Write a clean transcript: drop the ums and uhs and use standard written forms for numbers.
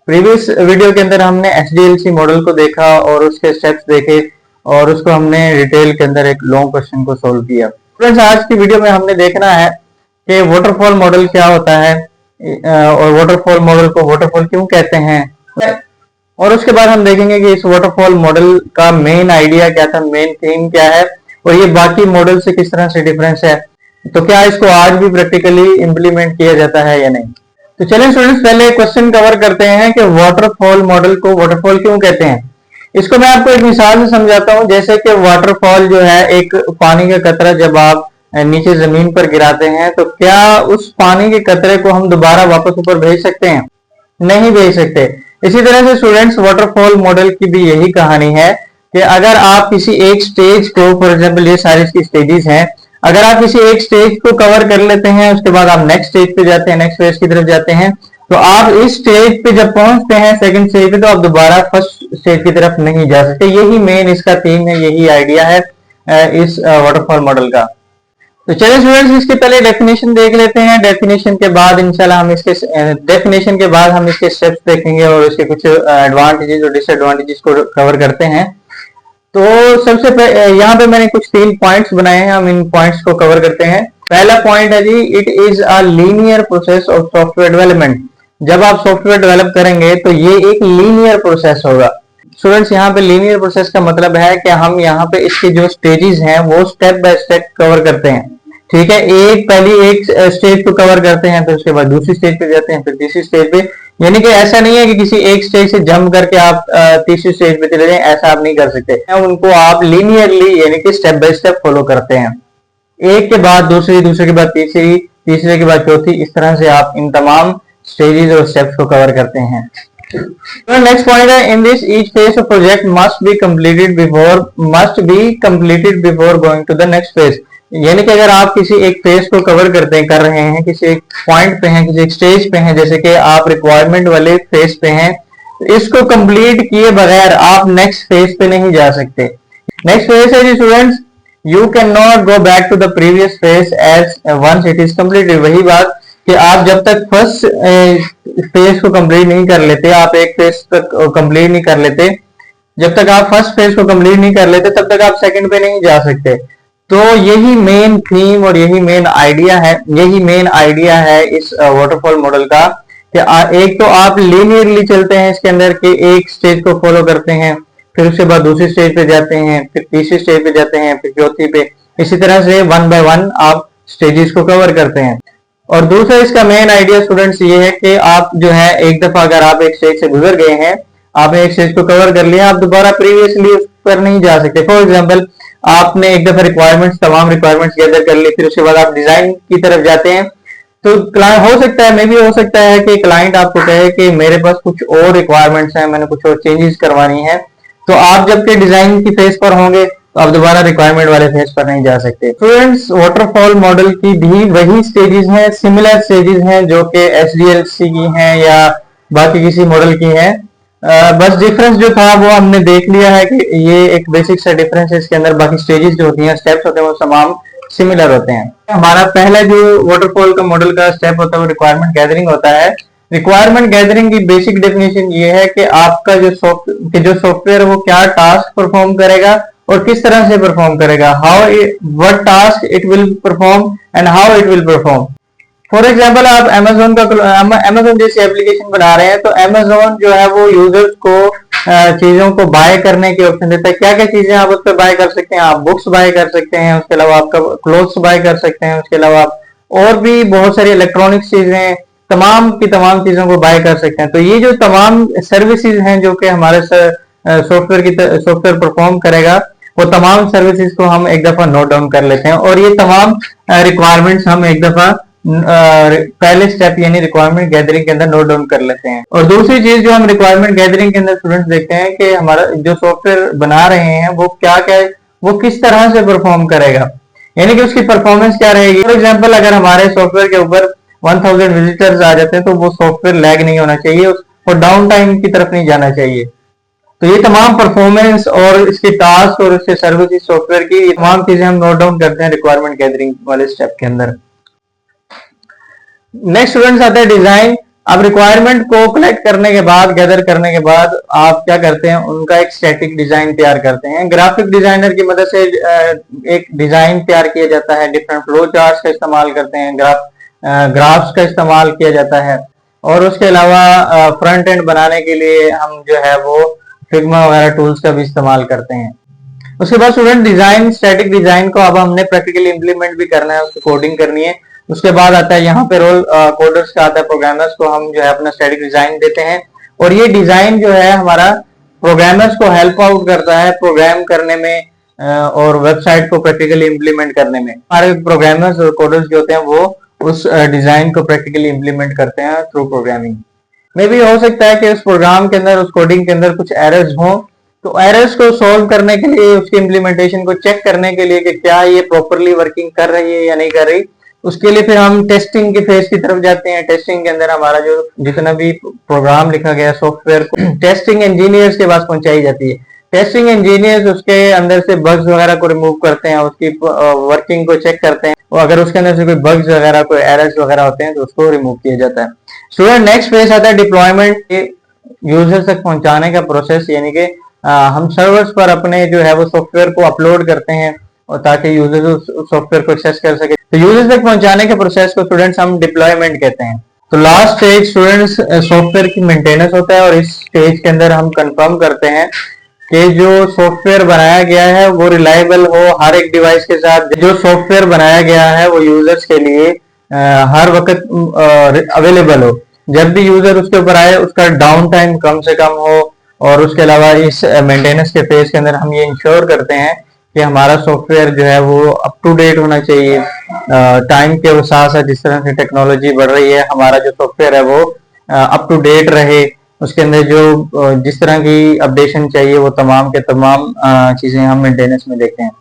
Previous video के अंदर हमने एचडीएलसी मॉडल को देखा और उसके स्टेप्स देखे और उसको हमने डिटेल के अंदर एक लॉन्ग क्वेश्चन को सॉल्व किया। फ्रेंड्स, आज की वीडियो में हमने देखना है कि वाटरफॉल मॉडल क्या होता है और वाटरफॉल मॉडल को वाटरफॉल क्यों कहते हैं, और उसके बाद हम देखेंगे कि इस वाटरफॉल मॉडल का मेन आइडिया क्या था, मेन थीम क्या है और ये बाकी मॉडल से किस तरह से डिफरेंस है, तो क्या इसको आज भी प्रैक्टिकली इंप्लीमेंट किया जाता है या नहीं। तो चलिए स्टूडेंट्स, पहले क्वेश्चन कवर करते हैं कि वाटरफॉल मॉडल को वाटरफॉल क्यों कहते हैं। इसको मैं आपको एक मिसाल से समझाता हूं। जैसे कि वाटरफॉल जो है एक पानी का कतरा जब आप नीचे जमीन पर गिराते हैं तो क्या उस पानी के कतरे को हम दोबारा वापस ऊपर भेज सकते हैं? नहीं भेज सकते। इसी तरह से स्टूडेंट्स, वाटरफॉल मॉडल की भी यही कहानी है कि अगर आप किसी एक स्टेज को, फॉर एग्जांपल ये सारी इसकी स्टेजेस हैं, अगर आप किसी एक स्टेज को कवर कर लेते हैं, उसके बाद आप नेक्स्ट स्टेज पे जाते हैं, नेक्स्ट फेज की तरफ जाते हैं, तो आप इस स्टेज पे जब पहुंचते हैं सेकंड स्टेज पे, तो आप दोबारा फर्स्ट स्टेज की तरफ नहीं जा सकते। यही मेन इसका थीम है, यही आइडिया है इस वाटरफॉल मॉडल का। तो चलिए स्टूडेंट्स, इसके पहले डेफिनेशन देख लेते हैं। डेफिनेशन के बाद इंशाल्लाह हम इसके स्टेप्स देखेंगे और इसके कुछ एडवांटेजेस और डिसएडवांटेजेस को कवर करते हैं। तो सबसे यहाँ पे मैंने कुछ 3 पॉइंट्स बनाए हैं, हम इन पॉइंट्स को कवर करते हैं। पहला पॉइंट है जी, it is a linear process of software development. जब आप सॉफ्टवेयर डेवलप करेंगे तो ये एक लीनियर प्रोसेस होगा। स्टूडेंट्स, यहाँ पे लीनियर प्रोसेस का मतलब है कि हम यहाँ पे इसके जो स्टेजेस हैं वो स्टेप बाय स्टेप कवर करते हैं। ठीक है, पहली एक स्टेज को कवर करते हैं, फिर उसके बाद दूसरी स्टेज पे जाते हैं, फिर तीसरी स्टेज पे। यानी कि ऐसा नहीं है कि किसी एक स्टेज से जंप करके आप तीसरी स्टेज पे चले जाएं, ऐसा आप नहीं कर सकते। उनको आप लीनियरली यानी कि स्टेप बाय स्टेप फॉलो करते हैं, एक के बाद दूसरी, दूसरे के बाद तीसरी, तीसरे के बाद चौथी, इस तरह से आप इन तमाम स्टेजेस और स्टेप्स को कवर करते हैं। नेक्स्ट पॉइंट है, in this each phase of project must be completed before going to the next phase. यानी कि अगर आप किसी एक फेज को कवर कर रहे हैं, किसी एक पॉइंट पे हैं, किसी एक स्टेज पे हैं, जैसे कि आप रिक्वायरमेंट वाले फेज पे हैं, तो इसको कंप्लीट किए बगैर आप नेक्स्ट फेज पे नहीं जा सकते। नेक्स्ट फेज है जी students, you can not go back to the previous phase as once it is completed. वही बात कि आप जब तक फर्स्ट फेज को कंप्लीट नहीं कर लेते, आप एक फेज तक कंप्लीट नहीं कर लेते, जब तक आप फर्स्ट फेज को कंप्लीट नहीं कर लेते तब तक आप सेकंड पे नहीं जा सकते। तो यही मेन थीम और यही मेन आइडिया है इस वाटरफॉल मॉडल का कि एक तो आप लीनियरली चलते हैं इसके अंदर कि एक स्टेज को फॉलो करते हैं, फिर उसके बाद दूसरी स्टेज पे जाते हैं, फिर तीसरी स्टेज पे जाते हैं, फिर चौथी पे, इसी तरह से 1 बाय 1 आप स्टेजेस को कवर करते हैं। और दूसरा इसका मेन आइडिया स्टूडेंट्स ये है कि आप जो है एक दफा अगर आप एक स्टेज से गुजर गए हैं, आपने एक स्टेज को कवर कर लिया, आप दोबारा प्रीवियसली उस पर नहीं जा सकते। फॉर एग्जांपल, आपने एक दफा तमाम रिक्वायरमेंट्स गैदर कर ली, फिर उसके बाद आप डिजाइन की तरफ जाते हैं, तो क्लाइंट हो सकता है कि क्लाइंट आपको कहे कि मेरे पास कुछ और रिक्वायरमेंट्स हैं, मैंने कुछ और चेंजेस करवानी है, तो आप जबकि डिजाइन की फेज पर होंगे तो आप दोबारा रिक्वायरमेंट वाले फेज पर नहीं जा सकते। स्टूडेंट्स, वाटरफॉल मॉडल की भी वही स्टेजेस हैं, सिमिलर स्टेजेस हैं जो कि एचडीएलसी की हैं या बाकी किसी मॉडल की हैं। बस डिफरेंस जो था वो हमने देख लिया है कि ये एक बेसिक सा डिफरेंस है, इसके अंदर बाकी स्टेजेस जो होती हैं, स्टेप्स होते हैं, वो तमाम सिमिलर होते हैं। हमारा पहला जो वाटरफॉल का मॉडल का स्टेप होता है वो रिक्वायरमेंट गैदरिंग होता है। रिक्वायरमेंट गैदरिंग की बेसिक डेफिनेशन ये है कि आपका जो सॉफ्टवेयर वो क्या टास्क परफॉर्म करेगा और किस तरह से परफॉर्म करेगा, what task it will perform and how it will perform. For example, आप अमेजोन जैसी एप्लीकेशन बना रहे हैं, तो अमेजोन जो है वो यूजर्स को चीजों को बाय करने की ऑप्शन देता है। क्या क्या चीजें आप उस पर बाय कर सकते हैं? आप बुक्स बाय कर सकते हैं, उसके अलावा आप क्लोथ्स बाय कर सकते हैं, उसके अलावा आप और भी बहुत सारी इलेक्ट्रॉनिक्स चीजें, तमाम की तमाम चीजों को बाय कर सकते हैं। तो ये जो तमाम सर्विसेज हैं जो कि हमारे सॉफ्टवेयर परफॉर्म करेगा, वो तमाम सर्विसेज को हम एक दफा नोट डाउन कर लेते हैं और ये तमाम रिक्वायरमेंट्स हम एक दफा पहले स्टेप यानी रिक्वायरमेंट गैदरिंग के अंदर नोट डाउन कर लेते हैं। और दूसरी चीज जो हम रिक्वायरमेंट गैदरिंग के अंदर स्टूडेंट्स देखते हैं कि हमारा जो सॉफ्टवेयर बना रहे हैं वो किस तरह से परफॉर्म करेगा, यानी कि उसकी परफॉर्मेंस क्या रहेगी। फॉर एग्जाम्पल, अगर हमारे सॉफ्टवेयर के ऊपर 1000 विजिटर्स आ जाते हैं तो वो सॉफ्टवेयर लैग नहीं होना चाहिए और डाउन टाइम की तरफ नहीं जाना चाहिए। तो ये तमाम परफॉर्मेंस और इसके टास्क और इसके सर्विसेज सॉफ्टवेयर की ये तमाम चीजें हम नोट डाउन करते हैं रिक्वायरमेंट गैदरिंग वाले स्टेप के अंदर। नेक्स्ट स्टूडेंट्स आता है डिजाइन। अब रिक्वायरमेंट को कलेक्ट करने के बाद, गैदर करने के बाद आप क्या करते हैं, उनका एक स्टैटिक डिजाइन तैयार करते हैं। ग्राफिक डिजाइनर की मदद से एक डिजाइन तैयार किया जाता है, डिफरेंट फ्लो चार्ट्स का इस्तेमाल करते हैं, ग्राफ्स का इस्तेमाल किया जाता है, और उसके अलावा फ्रंट एंड बनाने के लिए हम जो है वो फिग्मा वगैरह टूल्स का भी इस्तेमाल करते हैं। उसके बाद स्टूडेंट डिजाइन, स्टैटिक डिजाइन को अब हमने प्रैक्टिकली इंप्लीमेंट भी करना है, उसकी कोडिंग करनी है। उसके बाद आता है यहाँ पे रोल कोडर्स का आता है, प्रोग्रामर्स को हम जो है अपना स्टैटिक डिजाइन देते हैं, और ये डिजाइन जो है हमारा प्रोग्रामर्स को हेल्प आउट करता है प्रोग्राम करने में और वेबसाइट को प्रैक्टिकली इंप्लीमेंट करने में। हमारे प्रोग्रामर्स और कोडर्स जो होते हैं वो उस डिजाइन को प्रैक्टिकली इंप्लीमेंट करते हैं थ्रू प्रोग्रामिंग। मे भी हो सकता है कि उस प्रोग्राम के अंदर, उस कोडिंग के अंदर कुछ एरर्स हों, तो एरर्स को सॉल्व करने के लिए, उसके इम्प्लीमेंटेशन को चेक करने के लिए कि क्या ये प्रॉपरली वर्किंग कर रही है या नहीं कर रही, उसके लिए फिर हम टेस्टिंग के फेज की तरफ जाते हैं। टेस्टिंग के अंदर हमारा जो जितना भी प्रोग्राम लिखा गया सॉफ्टवेयर को टेस्टिंग इंजीनियर्स के पास पहुंचाई जाती है। टेस्टिंग इंजीनियर्स उसके अंदर से बग्स वगैरह को रिमूव करते हैं, उसकी वर्किंग को चेक करते हैं, और अगर उसके अंदर से कोई बग्स वगैरह, कोई एरर्स वगैरह होते हैं तो उसको रिमूव किया जाता है। स्टूडेंट नेक्स्ट फेज आता है डिप्लॉयमेंट, यूजर तक पहुंचाने का प्रोसेस, यानी कि हम सर्वर्स पर अपने जो है वो सॉफ्टवेयर को अपलोड करते हैं और ताकि यूजर उस सॉफ्टवेयर को एक्सेस कर सके। तो यूजर तक पहुंचाने के प्रोसेस को स्टूडेंट्स हम डिप्लॉयमेंट कहते हैं। तो लास्ट स्टेज स्टूडेंट्स सॉफ्टवेयर की मेंटेनेंस होता है, और इस स्टेज के अंदर हम कंफर्म करते हैं कि जो सॉफ्टवेयर बनाया गया है वो रिलायबल हो, हर एक डिवाइस के साथ जो सॉफ्टवेयर बनाया गया है वो यूजर्स के लिए हर वक्त अवेलेबल हो। जब भी यूजर उसके ऊपर आए उसका डाउन टाइम कम से कम हो, और उसके अलावा इस मेंटेनेंस के फेज के अंदर हम ये इंश्योर करते हैं कि हमारा सॉफ्टवेयर जो है वो अप टू डेट होना चाहिए। टाइम के साथ साथ जिस तरह से टेक्नोलॉजी बढ़ रही है, हमारा जो सॉफ्टवेयर है वो अप टू डेट रहे, उसके अंदर जो जिस तरह की अपडेशन चाहिए वो तमाम के तमाम चीजें हम मेंटेनेंस में देखते हैं।